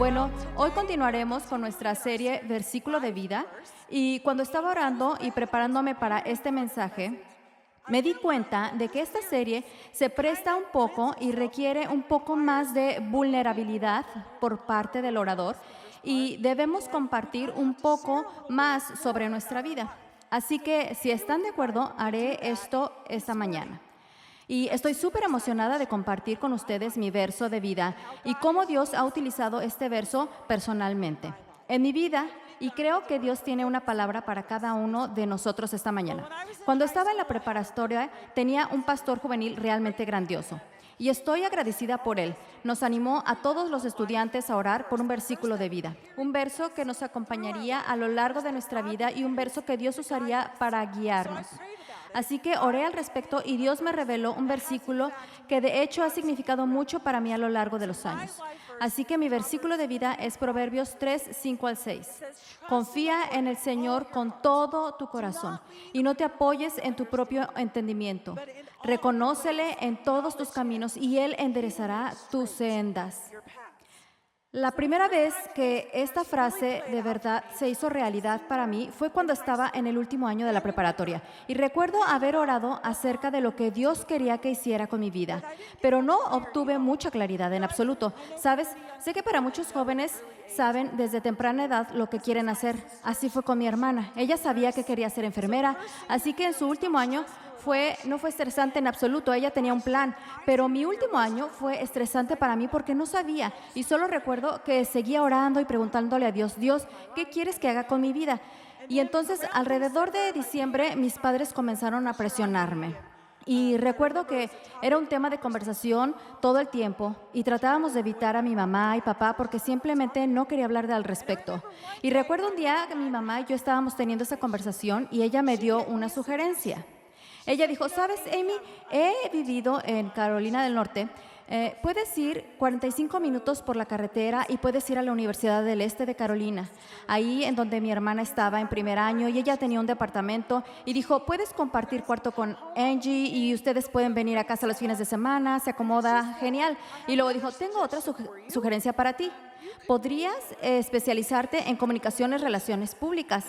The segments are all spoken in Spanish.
Bueno, hoy continuaremos con nuestra serie Versículo de Vida y cuando estaba orando y preparándome para este mensaje, me di cuenta de que esta serie se presta un poco y requiere un poco más de vulnerabilidad por parte del orador y debemos compartir un poco más sobre nuestra vida. Así que si están de acuerdo, haré esto esta mañana. Y estoy súper emocionada de compartir con ustedes mi verso de vida y cómo Dios ha utilizado este verso personalmente en mi vida. Y creo que Dios tiene una palabra para cada uno de nosotros esta mañana. Cuando estaba en la preparatoria, tenía un pastor juvenil realmente grandioso. Y estoy agradecida por él. Nos animó a todos los estudiantes a orar por un versículo de vida. Un verso que nos acompañaría a lo largo de nuestra vida y un verso que Dios usaría para guiarnos. Así que oré al respecto y Dios me reveló un versículo que de hecho ha significado mucho para mí a lo largo de los años. Así que mi versículo de vida es Proverbios 3, 5 al 6. Confía en el Señor con todo tu corazón y no te apoyes en tu propio entendimiento. Reconócele en todos tus caminos y Él enderezará tus sendas. La primera vez que esta frase de verdad se hizo realidad para mí fue cuando estaba en el último año de la preparatoria y recuerdo haber orado acerca de lo que Dios quería que hiciera con mi vida, pero no obtuve mucha claridad en absoluto. ¿Sabes? Sé que para muchos jóvenes saben desde temprana edad lo que quieren hacer. Así fue con mi hermana. Ella sabía que quería ser enfermera, así que en su último año no fue estresante en absoluto, ella tenía un plan, pero mi último año fue estresante para mí porque no sabía y solo recuerdo que seguía orando y preguntándole a Dios, Dios, ¿qué quieres que haga con mi vida? Y entonces alrededor de diciembre mis padres comenzaron a presionarme. Y recuerdo que era un tema de conversación todo el tiempo y tratábamos de evitar a mi mamá y papá porque simplemente no quería hablar al respecto. Y recuerdo un día que mi mamá y yo estábamos teniendo esa conversación y ella me dio una sugerencia. Ella dijo, ¿sabes, Amy? He vivido en Carolina del Norte. Puedes ir 45 minutos por la carretera y puedes ir a la Universidad del Este de Carolina, ahí en donde mi hermana estaba en primer año y ella tenía un departamento y dijo, puedes compartir cuarto con Angie y ustedes pueden venir a casa los fines de semana, se acomoda, genial. Y luego dijo, tengo otra sugerencia para ti. Podrías especializarte en comunicaciones, relaciones públicas.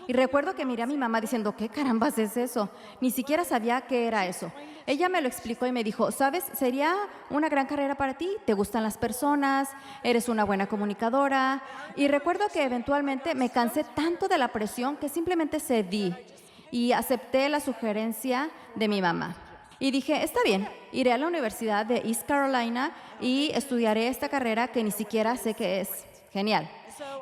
Y recuerdo que miré a mi mamá diciendo, ¿qué carambas es eso? Ni siquiera sabía qué era eso. Ella me lo explicó y me dijo, ¿sabes? Sería una gran carrera para ti. Te gustan las personas, eres una buena comunicadora. Y recuerdo que eventualmente me cansé tanto de la presión que simplemente cedí y acepté la sugerencia de mi mamá. Y dije, está bien, iré a la Universidad de East Carolina y estudiaré esta carrera que ni siquiera sé qué es. Genial.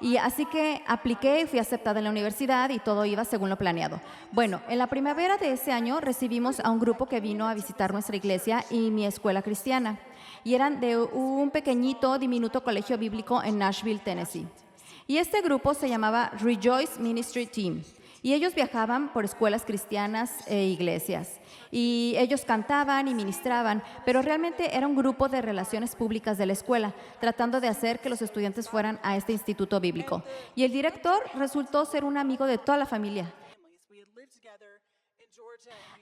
Y así que apliqué y fui aceptada en la universidad y todo iba según lo planeado. Bueno, en la primavera de ese año recibimos a un grupo que vino a visitar nuestra iglesia y mi escuela cristiana. Y eran de un pequeñito, diminuto colegio bíblico en Nashville, Tennessee. Y este grupo se llamaba Rejoice Ministry Team. Y ellos viajaban por escuelas cristianas e iglesias. Y ellos cantaban y ministraban, pero realmente era un grupo de relaciones públicas de la escuela, tratando de hacer que los estudiantes fueran a este instituto bíblico. Y el director resultó ser un amigo de toda la familia.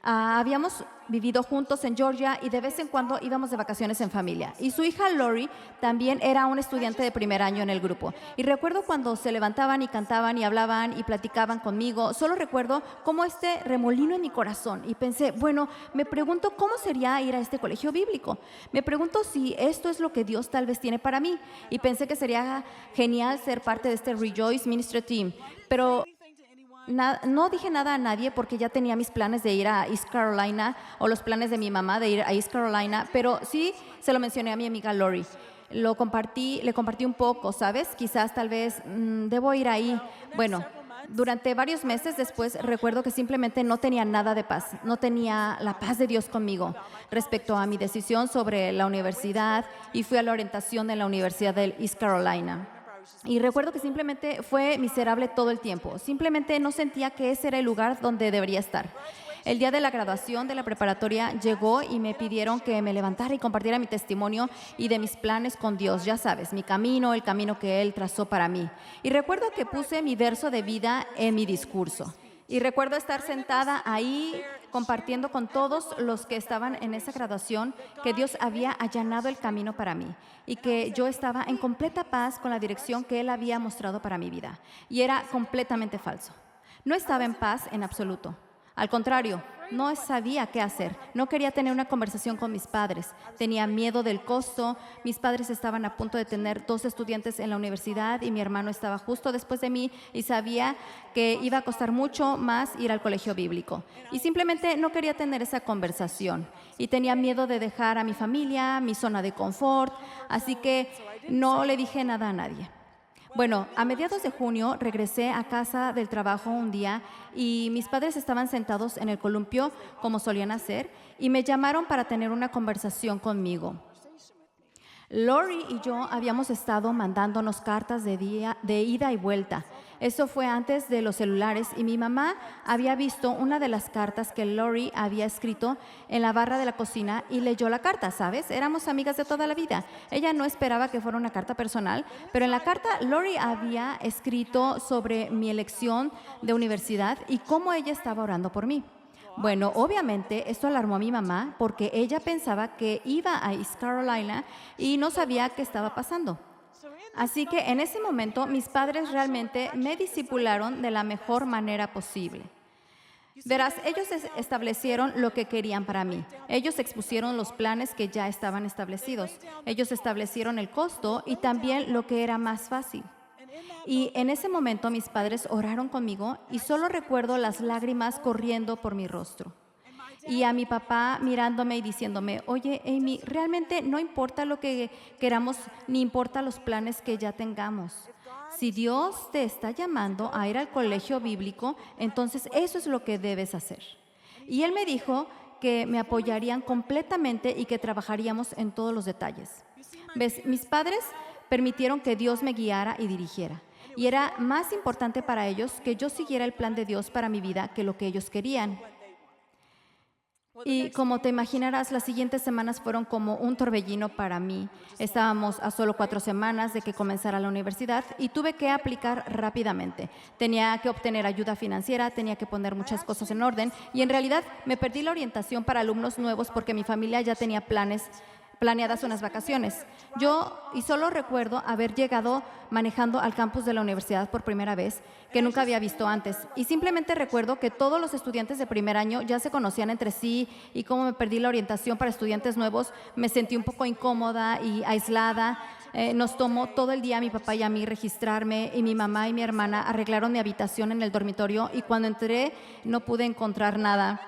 Habíamos vivido juntos en Georgia y de vez en cuando íbamos de vacaciones en familia. Y su hija Lori también era una estudiante de primer año en el grupo. Y recuerdo cuando se levantaban y cantaban y hablaban y platicaban conmigo. Solo recuerdo cómo este remolino en mi corazón. Y pensé, bueno, me pregunto cómo sería ir a este colegio bíblico. Me pregunto si esto es lo que Dios tal vez tiene para mí. Y pensé que sería genial ser parte de este Rejoice Ministry Team. Pero no dije nada a nadie porque ya tenía mis planes de ir a East Carolina o los planes de mi mamá de ir a East Carolina, pero sí se lo mencioné a mi amiga Lori. Le compartí un poco, ¿sabes? Quizás tal vez debo ir ahí. Bueno, durante varios meses después recuerdo que simplemente no tenía nada de paz, no tenía la paz de Dios conmigo respecto a mi decisión sobre la universidad y fui a la orientación en la Universidad de East Carolina. Y recuerdo que simplemente fue miserable todo el tiempo. Simplemente no sentía que ese era el lugar donde debería estar. El día de la graduación de la preparatoria llegó y me pidieron que me levantara y compartiera mi testimonio y de mis planes con Dios. Ya sabes, mi camino, el camino que Él trazó para mí. Y recuerdo que puse mi verso de vida en mi discurso. Y recuerdo estar sentada ahí compartiendo con todos los que estaban en esa graduación que Dios había allanado el camino para mí y que yo estaba en completa paz con la dirección que Él había mostrado para mi vida. Y era completamente falso. No estaba en paz en absoluto. Al contrario, no sabía qué hacer. No quería tener una conversación con mis padres. Tenía miedo del costo. Mis padres estaban a punto de tener 2 estudiantes en la universidad y mi hermano estaba justo después de mí y sabía que iba a costar mucho más ir al colegio bíblico. Y simplemente no quería tener esa conversación. Y tenía miedo de dejar a mi familia, mi zona de confort. Así que no le dije nada a nadie. Bueno, a mediados de junio regresé a casa del trabajo un día y mis padres estaban sentados en el columpio como solían hacer y me llamaron para tener una conversación conmigo. Lori y yo habíamos estado mandándonos cartas de ida y vuelta. Eso fue antes de los celulares y mi mamá había visto una de las cartas que Lori había escrito en la barra de la cocina y leyó la carta, ¿sabes? Éramos amigas de toda la vida. Ella no esperaba que fuera una carta personal, pero en la carta Lori había escrito sobre mi elección de universidad y cómo ella estaba orando por mí. Bueno, obviamente esto alarmó a mi mamá porque ella pensaba que iba a East Carolina y no sabía qué estaba pasando. Así que en ese momento mis padres realmente me discipularon de la mejor manera posible. Verás, ellos establecieron lo que querían para mí. Ellos expusieron los planes que ya estaban establecidos. Ellos establecieron el costo y también lo que era más fácil. Y en ese momento mis padres oraron conmigo y solo recuerdo las lágrimas corriendo por mi rostro. Y a mi papá mirándome y diciéndome, oye, Amy, realmente no importa lo que queramos, ni importa los planes que ya tengamos. Si Dios te está llamando a ir al colegio bíblico, entonces eso es lo que debes hacer. Y él me dijo que me apoyarían completamente y que trabajaríamos en todos los detalles. ¿Ves? Mis padres permitieron que Dios me guiara y dirigiera. Y era más importante para ellos que yo siguiera el plan de Dios para mi vida que lo que ellos querían. Y como te imaginarás, las siguientes semanas fueron como un torbellino para mí. Estábamos a solo 4 semanas de que comenzara la universidad y tuve que aplicar rápidamente. Tenía que obtener ayuda financiera, tenía que poner muchas cosas en orden y en realidad me perdí la orientación para alumnos nuevos porque mi familia ya tenía planeadas unas vacaciones. Y solo recuerdo haber llegado manejando al campus de la universidad por primera vez, que nunca había visto antes. Y simplemente recuerdo que todos los estudiantes de primer año ya se conocían entre sí y como me perdí la orientación para estudiantes nuevos, me sentí un poco incómoda y aislada. Nos tomó todo el día a mi papá y a mí registrarme y mi mamá y mi hermana arreglaron mi habitación en el dormitorio y cuando entré no pude encontrar nada.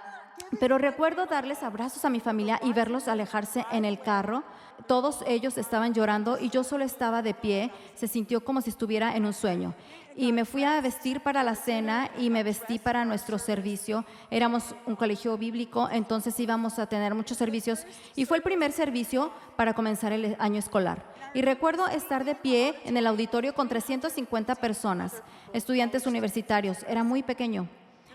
Pero recuerdo darles abrazos a mi familia y verlos alejarse en el carro. Todos ellos estaban llorando y yo solo estaba de pie. Se sintió como si estuviera en un sueño. Y me fui a vestir para la cena y me vestí para nuestro servicio. Éramos un colegio bíblico, entonces íbamos a tener muchos servicios. Y fue el primer servicio para comenzar el año escolar. Y recuerdo estar de pie en el auditorio con 350 personas, estudiantes universitarios. Era muy pequeño.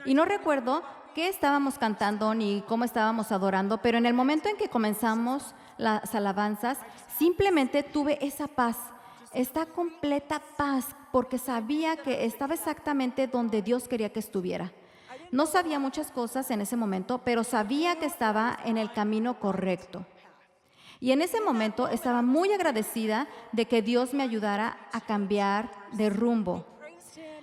Y no recuerdo qué estábamos cantando ni cómo estábamos adorando, pero en el momento en que comenzamos las alabanzas, simplemente tuve esa paz, esta completa paz, porque sabía que estaba exactamente donde Dios quería que estuviera. No sabía muchas cosas en ese momento, pero sabía que estaba en el camino correcto. Y en ese momento estaba muy agradecida de que Dios me ayudara a cambiar de rumbo.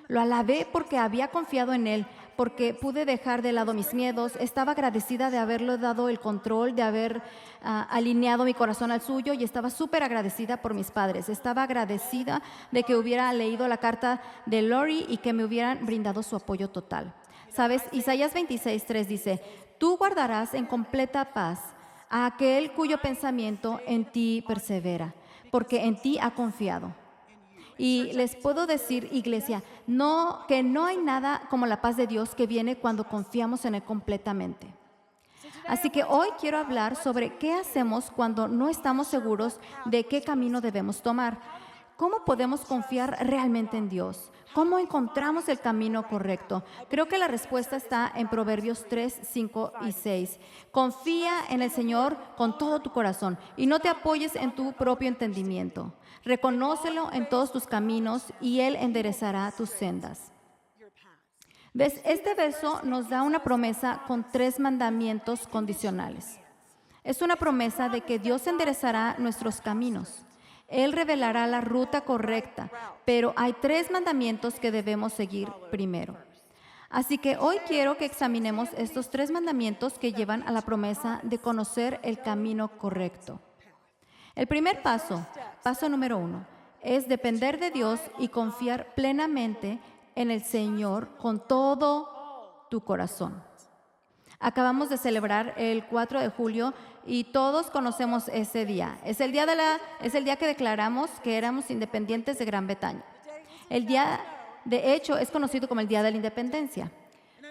Lo alabé porque había confiado en Él, porque pude dejar de lado mis miedos. Estaba agradecida de haberle dado el control, de haber alineado mi corazón al suyo y estaba súper agradecida por mis padres. Estaba agradecida de que hubiera leído la carta de Lori y que me hubieran brindado su apoyo total. ¿Sabes? Isaías 26:3 dice, tú guardarás en completa paz a aquel cuyo pensamiento en ti persevera, porque en ti ha confiado. Y les puedo decir, iglesia, que no hay nada como la paz de Dios que viene cuando confiamos en Él completamente. Así que hoy quiero hablar sobre qué hacemos cuando no estamos seguros de qué camino debemos tomar. ¿Cómo podemos confiar realmente en Dios? ¿Cómo encontramos el camino correcto? Creo que la respuesta está en Proverbios 3, 5 y 6. Confía en el Señor con todo tu corazón y no te apoyes en tu propio entendimiento. Reconócelo en todos tus caminos y Él enderezará tus sendas. ¿Ves? Este verso nos da una promesa con 3 mandamientos condicionales. Es una promesa de que Dios enderezará nuestros caminos. Él revelará la ruta correcta, pero hay 3 mandamientos que debemos seguir primero. Así que hoy quiero que examinemos estos 3 mandamientos que llevan a la promesa de conocer el camino correcto. El primer paso, paso número 1, es depender de Dios y confiar plenamente en el Señor con todo tu corazón. Acabamos de celebrar el 4 de julio y todos conocemos ese día. Es el día que declaramos que éramos independientes de Gran Bretaña. El día, de hecho, es conocido como el Día de la Independencia.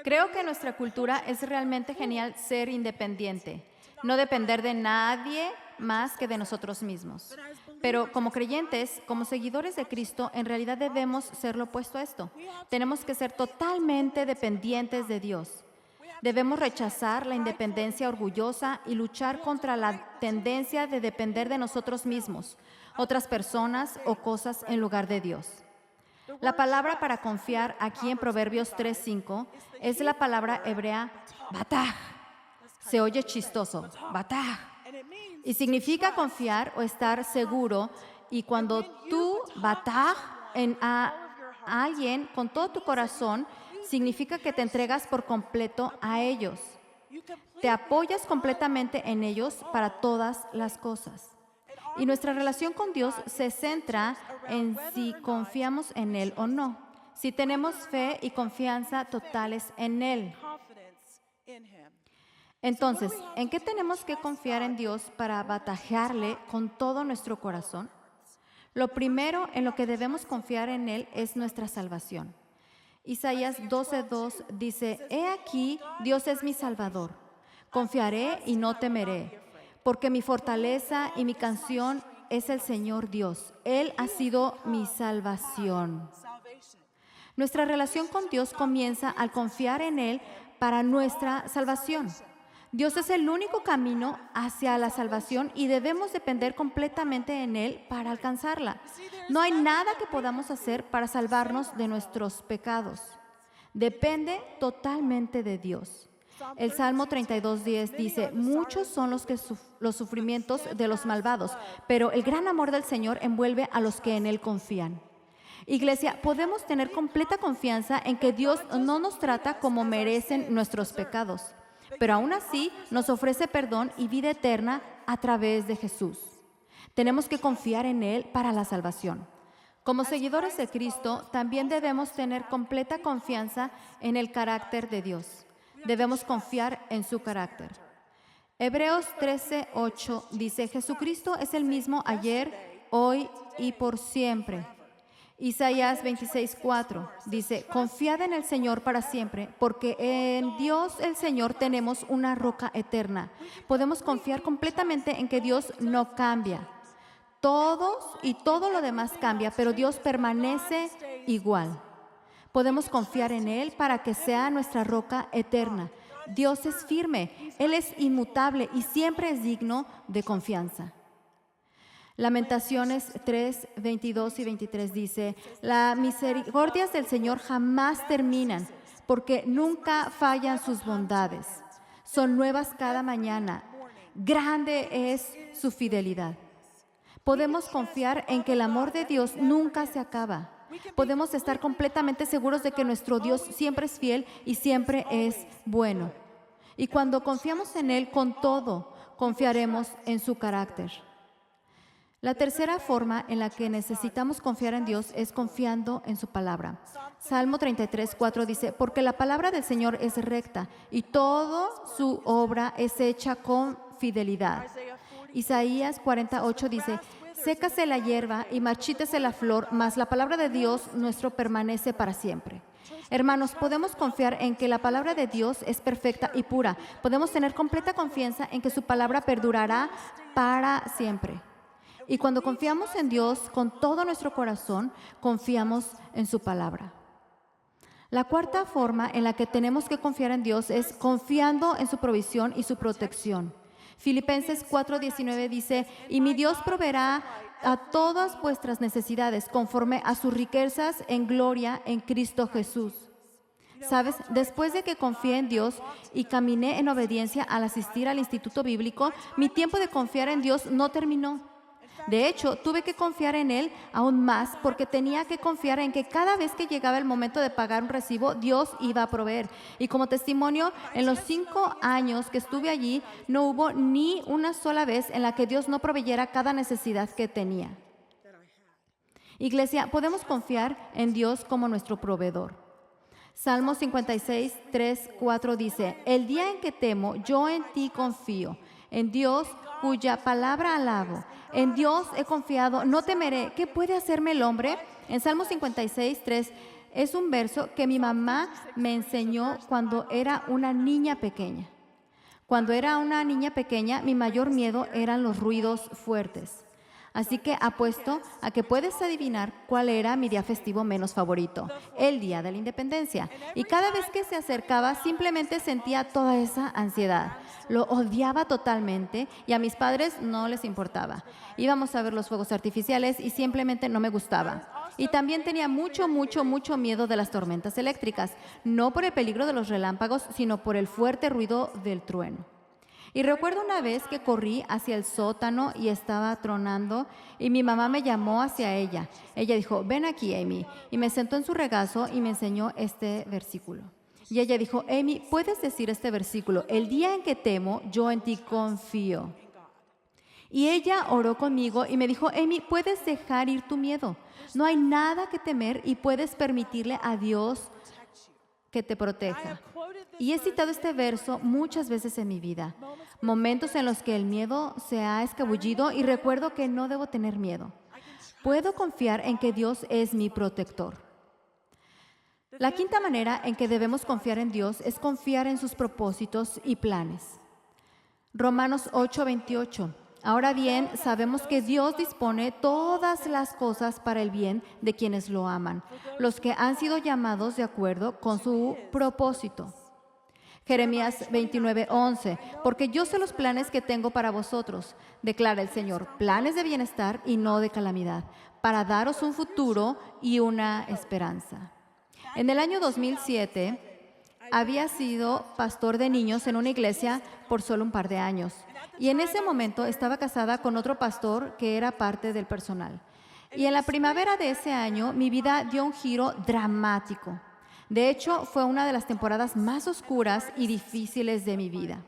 Creo que en nuestra cultura es realmente genial ser independiente, no depender de nadie más que de nosotros mismos. Pero como creyentes, como seguidores de Cristo, en realidad debemos ser lo opuesto a esto. Tenemos que ser totalmente dependientes de Dios. Debemos rechazar la independencia orgullosa y luchar contra la tendencia de depender de nosotros mismos, otras personas o cosas en lugar de Dios. La palabra para confiar aquí en Proverbios 3:5 es la palabra hebrea batah. Se oye chistoso, batah. Y significa confiar o estar seguro. Y cuando tú batah a alguien con todo tu corazón, significa que te entregas por completo a ellos. Te apoyas completamente en ellos para todas las cosas. Y nuestra relación con Dios se centra en si confiamos en Él o no, si tenemos fe y confianza totales en Él. Entonces, ¿en qué tenemos que confiar en Dios para batajearle con todo nuestro corazón? Lo primero en lo que debemos confiar en Él es nuestra salvación. Isaías 12:2 dice, «He aquí, Dios es mi Salvador. Confiaré y no temeré, porque mi fortaleza y mi canción es el Señor Dios. Él ha sido mi salvación». Nuestra relación con Dios comienza al confiar en Él para nuestra salvación. Dios es el único camino hacia la salvación y debemos depender completamente en Él para alcanzarla. No hay nada que podamos hacer para salvarnos de nuestros pecados. Depende totalmente de Dios. El Salmo 32:10 dice, «Muchos son los sufrimientos de los malvados, pero el gran amor del Señor envuelve a los que en Él confían». Iglesia, podemos tener completa confianza en que Dios no nos trata como merecen nuestros pecados, pero aún así nos ofrece perdón y vida eterna a través de Jesús. Tenemos que confiar en Él para la salvación. Como seguidores de Cristo, también debemos tener completa confianza en el carácter de Dios. Debemos confiar en su carácter. Hebreos 13:8 dice, «Jesucristo es el mismo ayer, hoy y por siempre». Isaías 26:4 dice, «Confiad en el Señor para siempre, porque en Dios el Señor tenemos una roca eterna». Podemos confiar completamente en que Dios no cambia. Todos y todo lo demás cambia, pero Dios permanece igual. Podemos confiar en Él para que sea nuestra roca eterna. Dios es firme, Él es inmutable y siempre es digno de confianza. Lamentaciones 3:22 y 23 dice, «Las misericordias del Señor jamás terminan, porque nunca fallan sus bondades. Son nuevas cada mañana. Grande es su fidelidad». Podemos confiar en que el amor de Dios nunca se acaba. Podemos estar completamente seguros de que nuestro Dios siempre es fiel y siempre es bueno. Y cuando confiamos en Él con todo, confiaremos en su carácter. La tercera forma en la que necesitamos confiar en Dios es confiando en su palabra. Salmo 33:4 dice, «Porque la palabra del Señor es recta y toda su obra es hecha con fidelidad». Isaías 40:8 dice, «Sécase la hierba y marchítese la flor, mas la palabra de Dios nuestro permanece para siempre». Hermanos, podemos confiar en que la palabra de Dios es perfecta y pura. Podemos tener completa confianza en que su palabra perdurará para siempre. Y cuando confiamos en Dios con todo nuestro corazón, confiamos en su palabra. La cuarta forma en la que tenemos que confiar en Dios es confiando en su provisión y su protección. Filipenses 4:19 dice, «Y mi Dios proveerá a todas vuestras necesidades conforme a sus riquezas en gloria en Cristo Jesús». Sabes, después de que confié en Dios y caminé en obediencia al asistir al instituto bíblico, mi tiempo de confiar en Dios no terminó. De hecho, tuve que confiar en Él aún más porque tenía que confiar en que cada vez que llegaba el momento de pagar un recibo, Dios iba a proveer. Y como testimonio, en los 5 años que estuve allí, no hubo ni una sola vez en la que Dios no proveyera cada necesidad que tenía. Iglesia, podemos confiar en Dios como nuestro proveedor. Salmo 56, 3, 4 dice: el día en que temo, yo en ti confío. En Dios, cuya palabra alabo. En Dios he confiado, no temeré. ¿Qué puede hacerme el hombre? En Salmo 56, 3 es un verso que mi mamá me enseñó cuando era una niña pequeña. Cuando era una niña pequeña, mi mayor miedo eran los ruidos fuertes. Así que apuesto a que puedes adivinar cuál era mi día festivo menos favorito, el Día de la Independencia. Y cada vez que se acercaba, simplemente sentía toda esa ansiedad. Lo odiaba totalmente y a mis padres no les importaba. Íbamos a ver los fuegos artificiales y simplemente no me gustaba. Y también tenía mucho miedo de las tormentas eléctricas, no por el peligro de los relámpagos, sino por el fuerte ruido del trueno. Y recuerdo una vez que corrí hacia el sótano y estaba tronando y mi mamá me llamó hacia ella. Ella dijo: ven aquí, Amy. Y me sentó en su regazo y me enseñó este versículo. Y ella dijo: Amy, ¿puedes decir este versículo? El día en que temo, yo en ti confío. Y ella oró conmigo y me dijo: Amy, puedes dejar ir tu miedo. No hay nada que temer y puedes permitirle a Dios que te proteja. Y he citado este verso muchas veces en mi vida, momentos en los que el miedo se ha escabullido y recuerdo que no debo tener miedo. Puedo confiar en que Dios es mi protector. La quinta manera en que debemos confiar en Dios es confiar en sus propósitos y planes. Romanos 8:28. Ahora bien, sabemos que Dios dispone todas las cosas para el bien de quienes lo aman, los que han sido llamados de acuerdo con su propósito. Jeremías 29:11, porque yo sé los planes que tengo para vosotros, declara el Señor, planes de bienestar y no de calamidad, para daros un futuro y una esperanza. En el año 2007, había sido pastor de niños en una iglesia por solo un par de años. Y en ese momento estaba casada con otro pastor que era parte del personal. Y en la primavera de ese año, mi vida dio un giro dramático. De hecho, fue una de las temporadas más oscuras y difíciles de mi vida.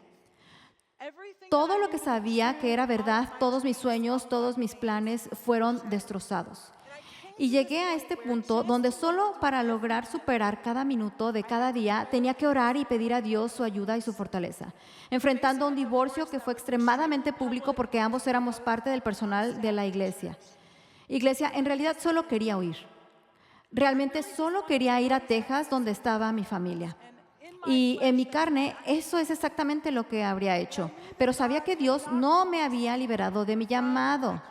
Todo lo que sabía que era verdad, todos mis sueños, todos mis planes fueron destrozados. Y llegué a este punto donde solo para lograr superar cada minuto de cada día tenía que orar y pedir a Dios su ayuda y su fortaleza, enfrentando un divorcio que fue extremadamente público porque ambos éramos parte del personal de la iglesia. Iglesia, en realidad solo quería huir. Realmente solo quería ir a Texas, donde estaba mi familia. Y en mi carne, eso es exactamente lo que habría hecho. Pero sabía que Dios no me había liberado de mi llamado.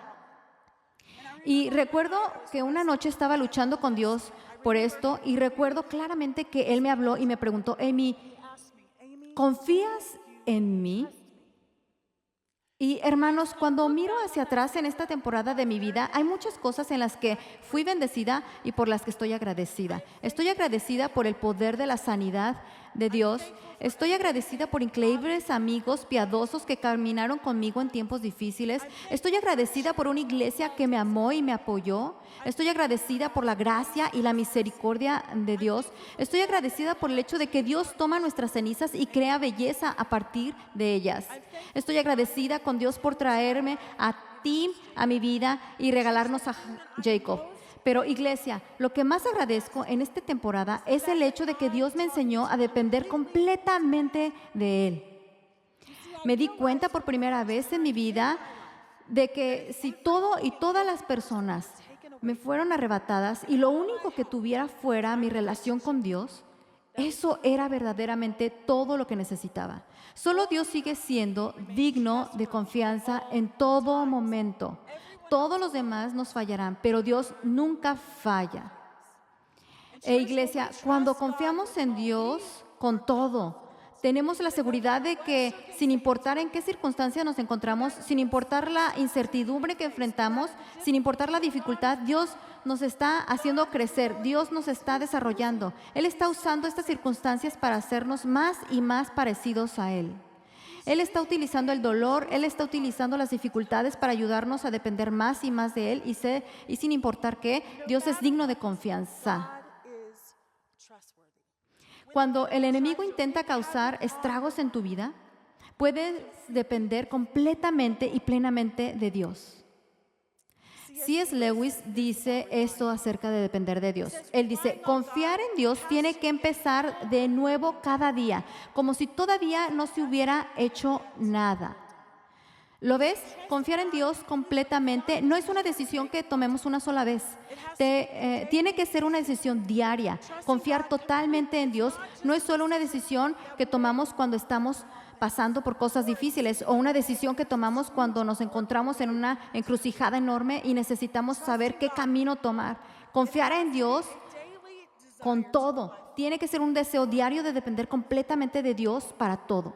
Y recuerdo que una noche estaba luchando con Dios por esto y recuerdo claramente que Él me habló y me preguntó: Amy, ¿confías en mí? Y hermanos, cuando miro hacia atrás en esta temporada de mi vida, hay muchas cosas en las que fui bendecida y por las que estoy agradecida. Estoy agradecida por el poder de la sanidad de Dios. Estoy agradecida por increíbles amigos piadosos que caminaron conmigo en tiempos difíciles. Estoy agradecida por una iglesia que me amó y me apoyó. Estoy agradecida por la gracia y la misericordia de Dios. Estoy agradecida por el hecho de que Dios toma nuestras cenizas y crea belleza a partir de ellas. Estoy agradecida con Dios por traerme a ti, a mi vida y regalarnos a Jacob. Pero iglesia, lo que más agradezco en esta temporada es el hecho de que Dios me enseñó a depender completamente de Él. Me di cuenta por primera vez en mi vida de que si todo y todas las personas me fueron arrebatadas y lo único que tuviera fuera mi relación con Dios, eso era verdaderamente todo lo que necesitaba. Solo Dios sigue siendo digno de confianza en todo momento. Todos los demás nos fallarán, pero Dios nunca falla. Iglesia, cuando confiamos en Dios con todo, tenemos la seguridad de que sin importar en qué circunstancia nos encontramos, sin importar la incertidumbre que enfrentamos, sin importar la dificultad, Dios nos está haciendo crecer, Dios nos está desarrollando. Él está usando estas circunstancias para hacernos más y más parecidos a Él. Él está utilizando el dolor, Él está utilizando las dificultades para ayudarnos a depender más y más de Él y sin importar qué, Dios es digno de confianza. Cuando el enemigo intenta causar estragos en tu vida, puedes depender completamente y plenamente de Dios. C.S. Lewis dice esto acerca de depender de Dios. Él dice, confiar en Dios tiene que empezar de nuevo cada día, como si todavía no se hubiera hecho nada. ¿Lo ves? Confiar en Dios completamente no es una decisión que tomemos una sola vez. Tiene que ser una decisión diaria. Confiar totalmente en Dios no es solo una decisión que tomamos cuando estamos pasando por cosas difíciles o una decisión que tomamos cuando nos encontramos en una encrucijada enorme y necesitamos saber qué camino tomar. Confiar en Dios con todo. Tiene que ser un deseo diario de depender completamente de Dios para todo.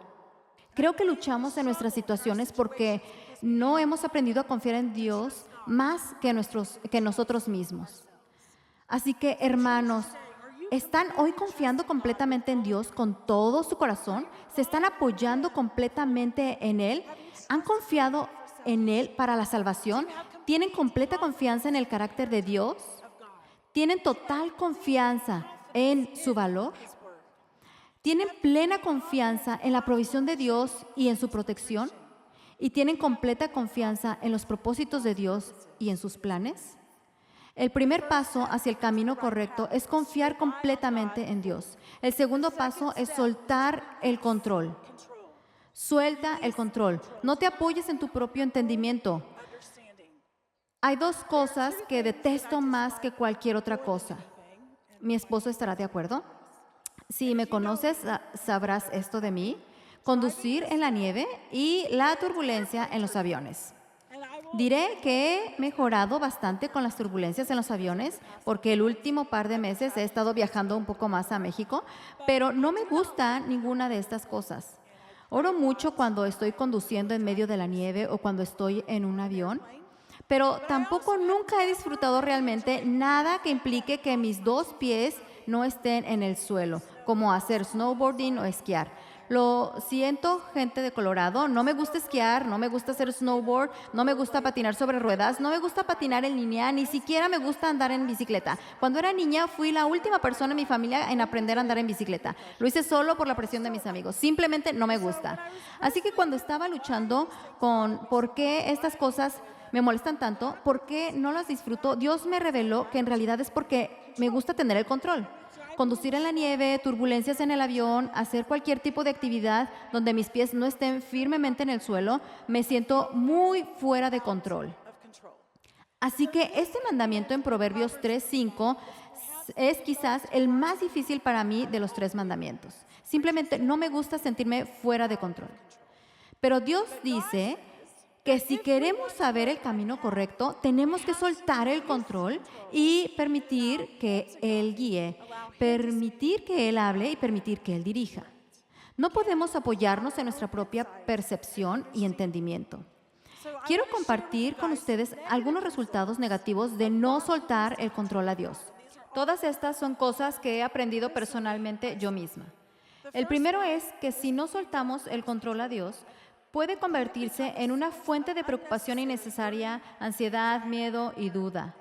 Creo que luchamos en nuestras situaciones porque no hemos aprendido a confiar en Dios más que nosotros mismos. Así que, hermanos, ¿están hoy confiando completamente en Dios con todo su corazón? ¿Se están apoyando completamente en Él? ¿Han confiado en Él para la salvación? ¿Tienen completa confianza en el carácter de Dios? ¿Tienen total confianza en su valor? ¿Tienen plena confianza en la provisión de Dios y en su protección? ¿Y tienen completa confianza en los propósitos de Dios y en sus planes? El primer paso hacia el camino correcto es confiar completamente en Dios. El segundo paso es soltar el control. Suelta el control. No te apoyes en tu propio entendimiento. Hay dos cosas que detesto más que cualquier otra cosa. Mi esposo estará de acuerdo. Si me conoces, sabrás esto de mí: conducir en la nieve y la turbulencia en los aviones. Diré que he mejorado bastante con las turbulencias en los aviones porque el último par de meses he estado viajando un poco más a México, pero no me gusta ninguna de estas cosas. Oro mucho cuando estoy conduciendo en medio de la nieve o cuando estoy en un avión, pero tampoco nunca he disfrutado realmente nada que implique que mis dos pies no estén en el suelo, como hacer snowboarding o esquiar. Lo siento, gente de Colorado, no me gusta esquiar, no me gusta hacer snowboard, no me gusta patinar sobre ruedas, no me gusta patinar en línea, ni siquiera me gusta andar en bicicleta. Cuando era niña fui la última persona en mi familia en aprender a andar en bicicleta. Lo hice solo por la presión de mis amigos, simplemente no me gusta. Así que cuando estaba luchando con por qué estas cosas me molestan tanto, por qué no las disfruto, Dios me reveló que en realidad es porque me gusta tener el control. Conducir en la nieve, turbulencias en el avión, hacer cualquier tipo de actividad donde mis pies no estén firmemente en el suelo, me siento muy fuera de control. Así que este mandamiento en Proverbios 3:5 es quizás el más difícil para mí de los 3 mandamientos. Simplemente no me gusta sentirme fuera de control. Pero Dios dice que si queremos saber el camino correcto, tenemos que soltar el control y permitir que Él guíe, permitir que Él hable y permitir que Él dirija. No podemos apoyarnos en nuestra propia percepción y entendimiento. Quiero compartir con ustedes algunos resultados negativos de no soltar el control a Dios. Todas estas son cosas que he aprendido personalmente yo misma. El primero es que si no soltamos el control a Dios, puede convertirse en una fuente de preocupación innecesaria, ansiedad, miedo y duda.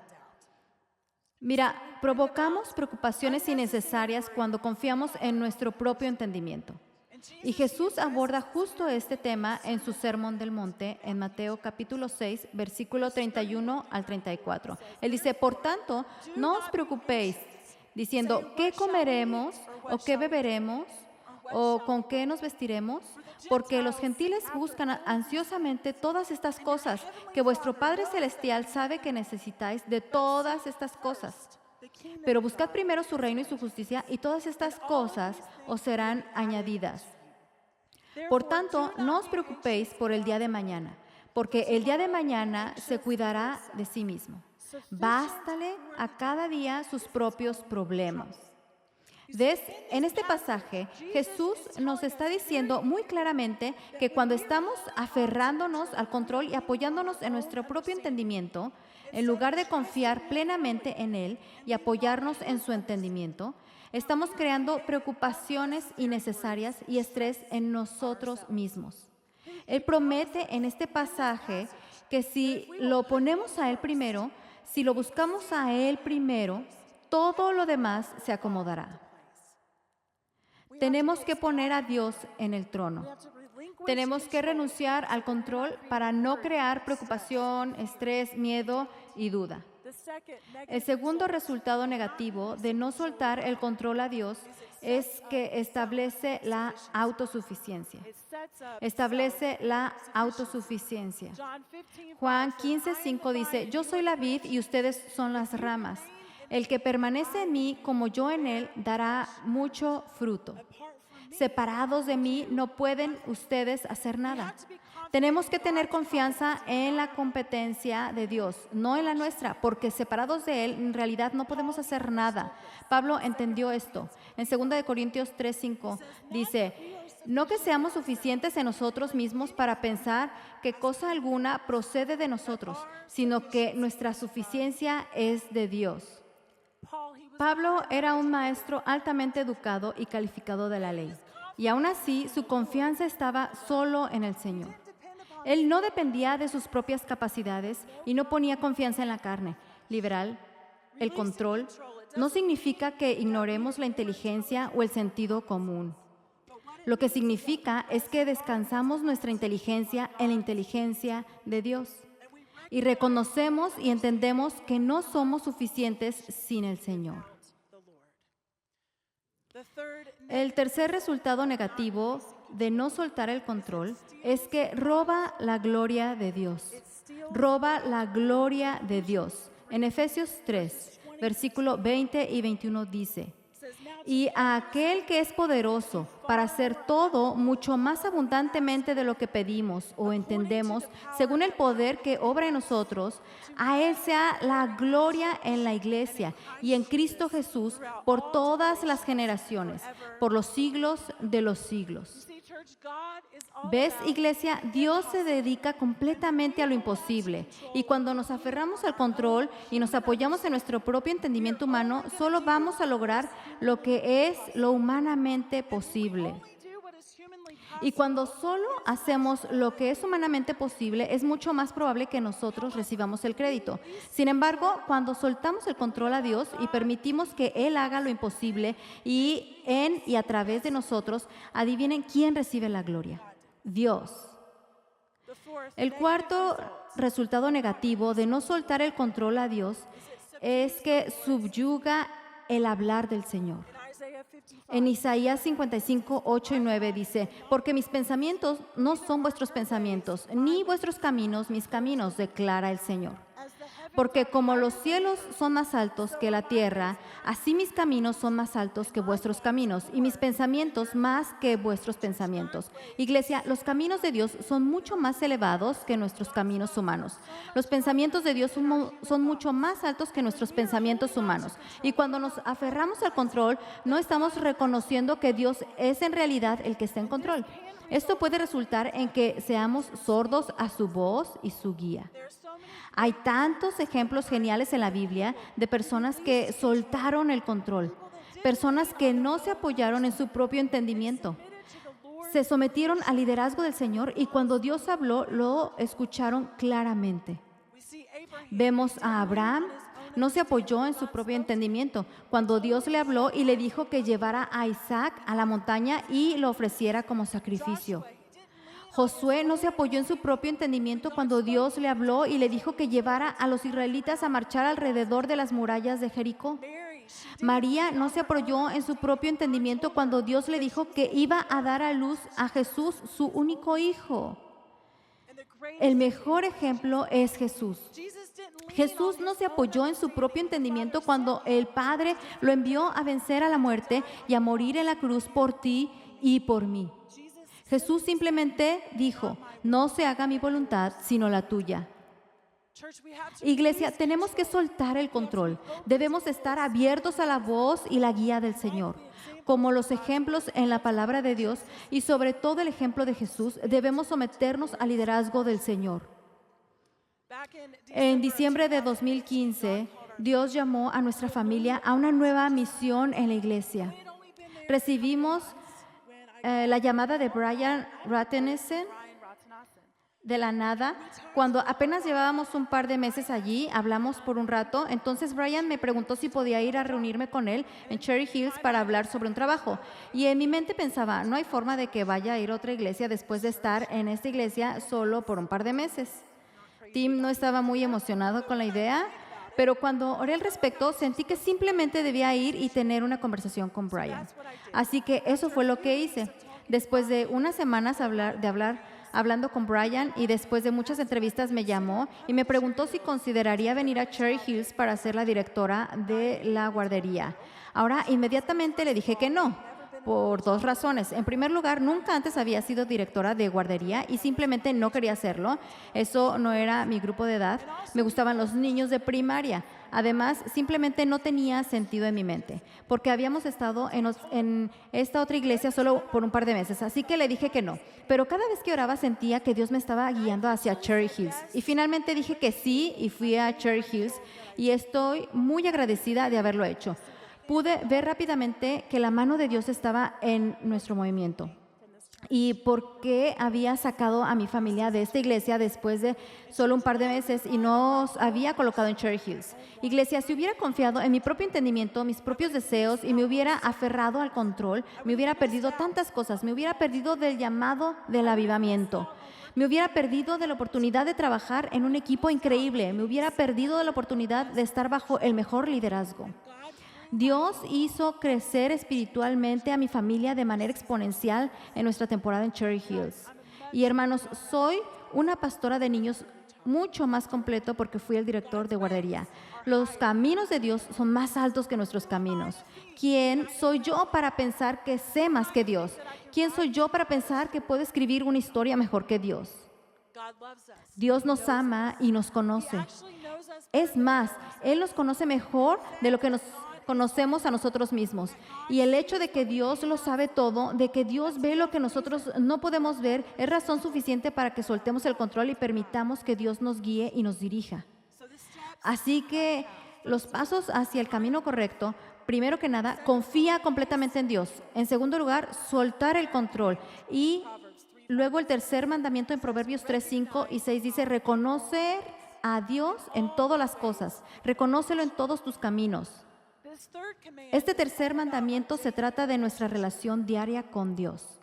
Mira, provocamos preocupaciones innecesarias cuando confiamos en nuestro propio entendimiento. Y Jesús aborda justo este tema en su Sermón del Monte, en Mateo capítulo 6, versículo 31 al 34. Él dice, por tanto, no os preocupéis, diciendo, ¿qué comeremos o qué beberemos o con qué nos vestiremos? Porque los gentiles buscan ansiosamente todas estas cosas, que vuestro Padre Celestial sabe que necesitáis de todas estas cosas. Pero buscad primero su reino y su justicia, y todas estas cosas os serán añadidas. Por tanto, no os preocupéis por el día de mañana, porque el día de mañana se cuidará de sí mismo. Bástale a cada día sus propios problemas. ¿Ves? En este pasaje, Jesús nos está diciendo muy claramente que cuando estamos aferrándonos al control y apoyándonos en nuestro propio entendimiento, en lugar de confiar plenamente en Él y apoyarnos en su entendimiento, estamos creando preocupaciones innecesarias y estrés en nosotros mismos. Él promete en este pasaje que si lo ponemos a Él primero, si lo buscamos a Él primero, todo lo demás se acomodará. Tenemos que poner a Dios en el trono. Tenemos que renunciar al control para no crear preocupación, estrés, miedo y duda. El segundo resultado negativo de no soltar el control a Dios es que establece la autosuficiencia. Establece la autosuficiencia. Juan 15:5 dice, yo soy la vid y ustedes son las ramas. El que permanece en mí como yo en él dará mucho fruto. Separados de mí no pueden ustedes hacer nada. Tenemos que tener confianza en la competencia de Dios, no en la nuestra, porque separados de Él en realidad no podemos hacer nada. Pablo entendió esto. En 2 Corintios 3:5 dice, no que seamos suficientes en nosotros mismos para pensar que cosa alguna procede de nosotros, sino que nuestra suficiencia es de Dios. Pablo era un maestro altamente educado y calificado de la ley, y aún así su confianza estaba solo en el Señor. Él no dependía de sus propias capacidades y no ponía confianza en la carne. Liberal, el control, no significa que ignoremos la inteligencia o el sentido común. Lo que significa es que descansamos nuestra inteligencia en la inteligencia de Dios. Y reconocemos y entendemos que no somos suficientes sin el Señor. El tercer resultado negativo de no soltar el control es que roba la gloria de Dios. Roba la gloria de Dios. En Efesios 3, versículo 20 y 21 dice, y a aquel que es poderoso para hacer todo mucho más abundantemente de lo que pedimos o entendemos, según el poder que obra en nosotros, a Él sea la gloria en la iglesia y en Cristo Jesús por todas las generaciones, por los siglos de los siglos. ¿Ves, iglesia? Dios se dedica completamente a lo imposible. Y cuando nos aferramos al control y nos apoyamos en nuestro propio entendimiento humano, solo vamos a lograr lo que es lo humanamente posible. Y cuando solo hacemos lo que es humanamente posible, es mucho más probable que nosotros recibamos el crédito. Sin embargo, cuando soltamos el control a Dios y permitimos que Él haga lo imposible y en y a través de nosotros, adivinen quién recibe la gloria. Dios. El cuarto resultado negativo de no soltar el control a Dios es que subyuga el hablar del Señor. En Isaías 55, 8 y 9 dice, porque mis pensamientos no son vuestros pensamientos, ni vuestros caminos mis caminos, declara el Señor. Porque como los cielos son más altos que la tierra, así mis caminos son más altos que vuestros caminos, y mis pensamientos más que vuestros pensamientos. Iglesia, los caminos de Dios son mucho más elevados que nuestros caminos humanos. Los pensamientos de Dios son mucho más altos que nuestros pensamientos humanos. Y cuando nos aferramos al control, no estamos reconociendo que Dios es en realidad el que está en control. Esto puede resultar en que seamos sordos a su voz y su guía. Hay tantos ejemplos geniales en la Biblia de personas que soltaron el control, personas que no se apoyaron en su propio entendimiento. Se sometieron al liderazgo del Señor y cuando Dios habló, lo escucharon claramente. Vemos a Abraham, no se apoyó en su propio entendimiento. Cuando Dios le habló y le dijo que llevara a Isaac a la montaña y lo ofreciera como sacrificio. Josué no se apoyó en su propio entendimiento cuando Dios le habló y le dijo que llevara a los israelitas a marchar alrededor de las murallas de Jericó. María no se apoyó en su propio entendimiento cuando Dios le dijo que iba a dar a luz a Jesús, su único hijo. El mejor ejemplo es Jesús. Jesús no se apoyó en su propio entendimiento cuando el Padre lo envió a vencer a la muerte y a morir en la cruz por ti y por mí. Jesús simplemente dijo, no se haga mi voluntad, sino la tuya. Iglesia, tenemos que soltar el control. Debemos estar abiertos a la voz y la guía del Señor. Como los ejemplos en la palabra de Dios y sobre todo el ejemplo de Jesús, debemos someternos al liderazgo del Señor. En diciembre de 2015, Dios llamó a nuestra familia a una nueva misión en la iglesia. Recibimos la llamada de Brian Rattenesen de la nada. Cuando apenas llevábamos un par de meses allí, hablamos por un rato. Entonces Brian me preguntó si podía ir a reunirme con él en Cherry Hills para hablar sobre un trabajo. Y en mi mente pensaba, no hay forma de que vaya a ir a otra iglesia después de estar en esta iglesia solo por un par de meses. Tim no estaba muy emocionado con la idea, pero cuando oré al respecto, sentí que simplemente debía ir y tener una conversación con Brian. Así que eso fue lo que hice. Después de unas semanas hablando con Brian y después de muchas entrevistas me llamó y me preguntó si consideraría venir a Cherry Hills para ser la directora de la guardería. Ahora, inmediatamente le dije que no, por dos razones. En primer lugar, nunca antes había sido directora de guardería y simplemente no quería hacerlo. Eso no era mi grupo de edad. Me gustaban los niños de primaria. Además, simplemente no tenía sentido en mi mente, porque habíamos estado en esta otra iglesia solo por un par de meses, así que le dije que no. Pero cada vez que oraba sentía que Dios me estaba guiando hacia Cherry Hills. Y finalmente dije que sí y fui a Cherry Hills y estoy muy agradecida de haberlo hecho. Pude ver rápidamente que la mano de Dios estaba en nuestro movimiento. Y por qué había sacado a mi familia de esta iglesia después de solo un par de meses y nos había colocado en Cherry Hills. Iglesia, si hubiera confiado en mi propio entendimiento, mis propios deseos y me hubiera aferrado al control, me hubiera perdido tantas cosas. Me hubiera perdido del llamado del avivamiento. Me hubiera perdido de la oportunidad de trabajar en un equipo increíble. Me hubiera perdido de la oportunidad de estar bajo el mejor liderazgo. Dios hizo crecer espiritualmente a mi familia de manera exponencial en nuestra temporada en Cherry Hills. Y hermanos, soy una pastora de niños mucho más completo porque fui el director de guardería. Los caminos de Dios son más altos que nuestros caminos. ¿Quién soy yo para pensar que sé más que Dios? ¿Quién soy yo para pensar que puedo escribir una historia mejor que Dios? Dios nos ama y nos conoce. Es más, Él nos conoce mejor de lo que nos conocemos a nosotros mismos. Y el hecho de que Dios lo sabe todo, de que Dios ve lo que nosotros no podemos ver, es razón suficiente para que soltemos el control y permitamos que Dios nos guíe y nos dirija. Así que los pasos hacia el camino correcto, primero que nada, confía completamente en Dios. En segundo lugar, soltar el control. Y luego el tercer mandamiento en Proverbios 3, 5 y 6 dice, reconocer a Dios en todas las cosas. Reconócelo en todos tus caminos. Este tercer mandamiento se trata de nuestra relación diaria con Dios.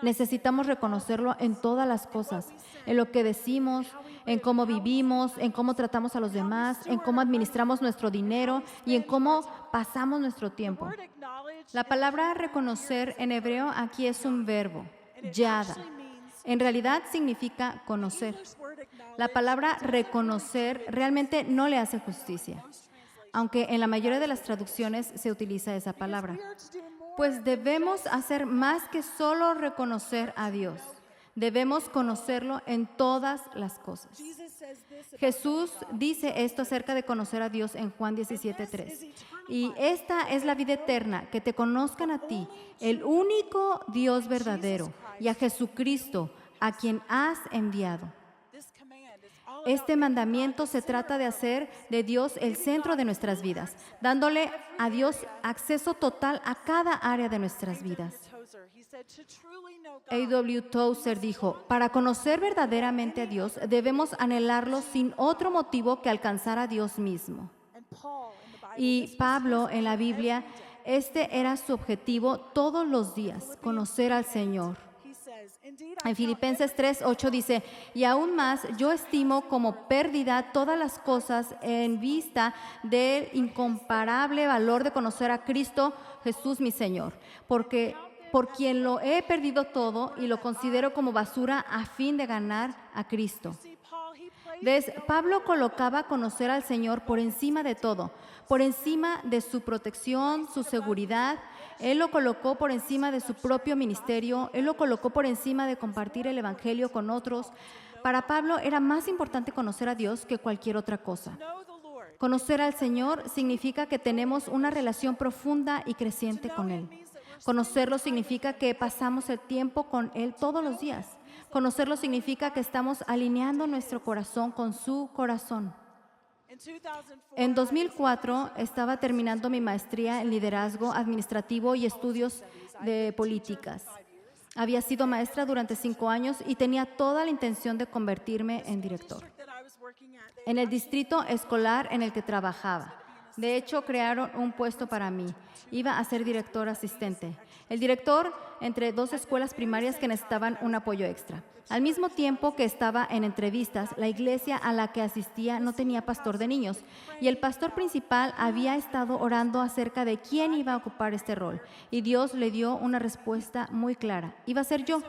Necesitamos reconocerlo en todas las cosas, en lo que decimos, en cómo vivimos, en cómo tratamos a los demás, en cómo administramos nuestro dinero y en cómo pasamos nuestro tiempo. La palabra reconocer en hebreo aquí es un verbo, yada. En realidad significa conocer. La palabra reconocer realmente no le hace justicia, aunque en la mayoría de las traducciones se utiliza esa palabra. Pues debemos hacer más que solo reconocer a Dios. Debemos conocerlo en todas las cosas. Jesús dice esto acerca de conocer a Dios en Juan 17:3. Y esta es la vida eterna, que te conozcan a ti, el único Dios verdadero, y a Jesucristo, a quien has enviado. Este mandamiento se trata de hacer de Dios el centro de nuestras vidas, dándole a Dios acceso total a cada área de nuestras vidas. A.W. Tozer dijo, para conocer verdaderamente a Dios debemos anhelarlo sin otro motivo que alcanzar a Dios mismo. Y Pablo en la Biblia, este era su objetivo todos los días, conocer al Señor. En Filipenses 3:8 dice, y aún más yo estimo como pérdida todas las cosas en vista del incomparable valor de conocer a Cristo Jesús mi Señor, porque por quien lo he perdido todo y lo considero como basura a fin de ganar a Cristo. ¿Ves? Pablo colocaba conocer al Señor por encima de todo, por encima de su protección, su seguridad. Él lo colocó por encima de su propio ministerio, Él lo colocó por encima de compartir el Evangelio con otros. para Pablo era más importante conocer a Dios que cualquier otra cosa. Conocer al Señor significa que tenemos una relación profunda y creciente con Él. Conocerlo significa que pasamos el tiempo con Él todos los días. Conocerlo significa que estamos alineando nuestro corazón con su corazón. En 2004 estaba terminando mi maestría en liderazgo administrativo y estudios de políticas. Había sido maestra durante 5 años y tenía toda la intención de convertirme en director. En el distrito escolar en el que trabajaba, de hecho, crearon un puesto para mí. Iba a ser director asistente. El director entre 2 escuelas primarias que necesitaban un apoyo extra. Al mismo tiempo que estaba en entrevistas, la iglesia a la que asistía no tenía pastor de niños y el pastor principal había estado orando acerca de quién iba a ocupar este rol y Dios le dio una respuesta muy clara. Iba a ser yo.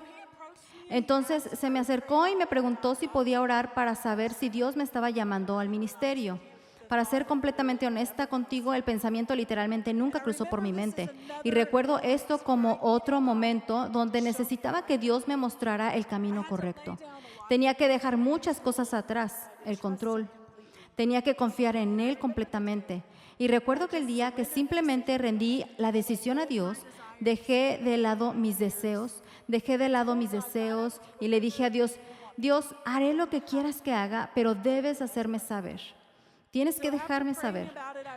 Entonces se me acercó y me preguntó si podía orar para saber si Dios me estaba llamando al ministerio. Para ser completamente honesta contigo, el pensamiento literalmente nunca cruzó por mi mente. Y recuerdo esto como otro momento donde necesitaba que Dios me mostrara el camino correcto. Tenía que dejar muchas cosas atrás, el control. Tenía que confiar en Él completamente. Y recuerdo que el día que simplemente rendí la decisión a Dios, dejé de lado mis deseos y le dije a Dios, Dios, haré lo que quieras que haga, pero debes hacerme saber. Tienes que dejarme saber.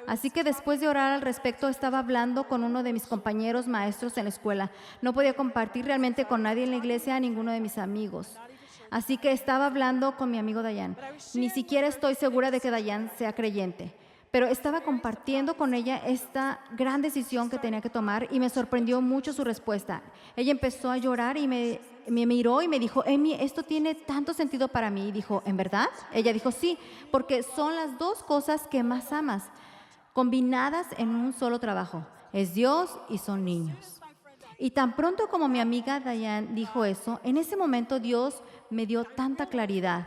Así que después de orar al respecto, estaba hablando con uno de mis compañeros maestros en la escuela. No podía compartir realmente con nadie en la iglesia, a ninguno de mis amigos. Así que estaba hablando con mi amigo Dayan. Ni siquiera estoy segura de que Dayan sea creyente, pero estaba compartiendo con ella esta gran decisión que tenía que tomar y me sorprendió mucho su respuesta. Ella empezó a llorar y me miró y me dijo, Amy, esto tiene tanto sentido para mí. Y dijo, ¿en verdad? Ella dijo, sí, porque son las 2 cosas que más amas, combinadas en un solo trabajo. Es Dios y son niños. Y tan pronto como mi amiga Diane dijo eso, en ese momento Dios me dio tanta claridad.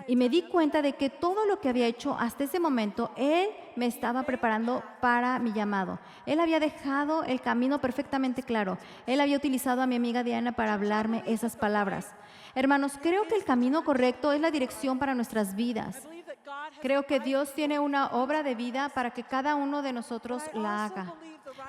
Y me di cuenta de que todo lo que había hecho hasta ese momento, Él me estaba preparando para mi llamado. Él había dejado el camino perfectamente claro. Él había utilizado a mi amiga Diana para hablarme esas palabras. Hermanos, creo que el camino correcto es la dirección para nuestras vidas. Creo que Dios tiene una obra de vida para que cada uno de nosotros la haga.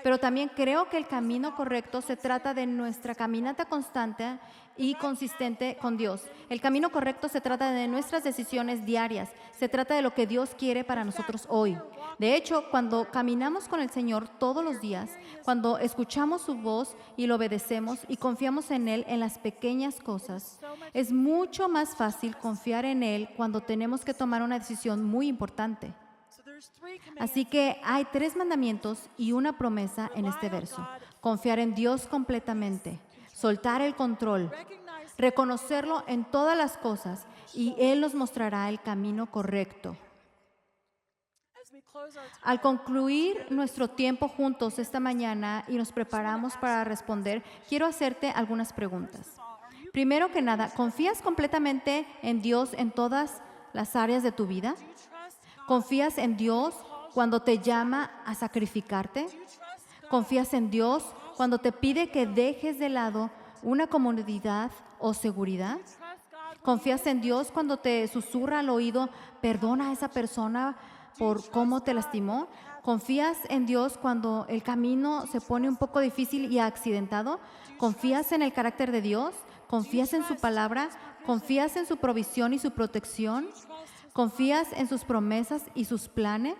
Pero también creo que el camino correcto se trata de nuestra caminata constante y consistente con Dios. El camino correcto se trata de nuestras decisiones diarias. Se trata de lo que Dios quiere para nosotros hoy. De hecho, cuando caminamos con el Señor todos los días, cuando escuchamos su voz y lo obedecemos y confiamos en Él en las pequeñas cosas, es mucho más fácil confiar en Él cuando tenemos que tomar una decisión muy importante. Así que hay 3 mandamientos y una promesa en este verso. Confiar en Dios completamente, soltar el control, reconocerlo en todas las cosas y Él nos mostrará el camino correcto. Al concluir nuestro tiempo juntos esta mañana y nos preparamos para responder, quiero hacerte algunas preguntas. Primero que nada, ¿confías completamente en Dios en todas las áreas de tu vida? ¿Confías en Dios cuando te llama a sacrificarte? ¿Confías en Dios cuando te pide que dejes de lado una comodidad o seguridad? ¿Confías en Dios cuando te susurra al oído, perdona a esa persona por cómo te lastimó? ¿Confías en Dios cuando el camino se pone un poco difícil y accidentado? ¿Confías en el carácter de Dios? ¿Confías en su palabra? ¿Confías en su provisión y su protección? ¿Confías en sus promesas y sus planes?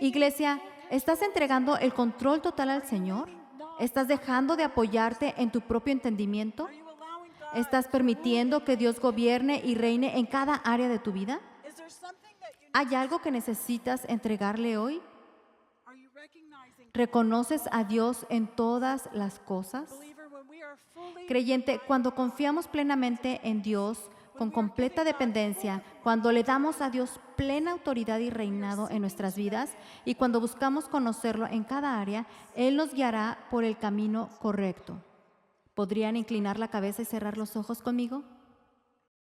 Iglesia, ¿estás entregando el control total al Señor? ¿Estás dejando de apoyarte en tu propio entendimiento? ¿Estás permitiendo que Dios gobierne y reine en cada área de tu vida? ¿Hay algo que necesitas entregarle hoy? ¿Reconoces a Dios en todas las cosas? Creyente, cuando confiamos plenamente en Dios, con completa dependencia, cuando le damos a Dios plena autoridad y reinado en nuestras vidas y cuando buscamos conocerlo en cada área, Él nos guiará por el camino correcto. ¿Podrían inclinar la cabeza y cerrar los ojos conmigo?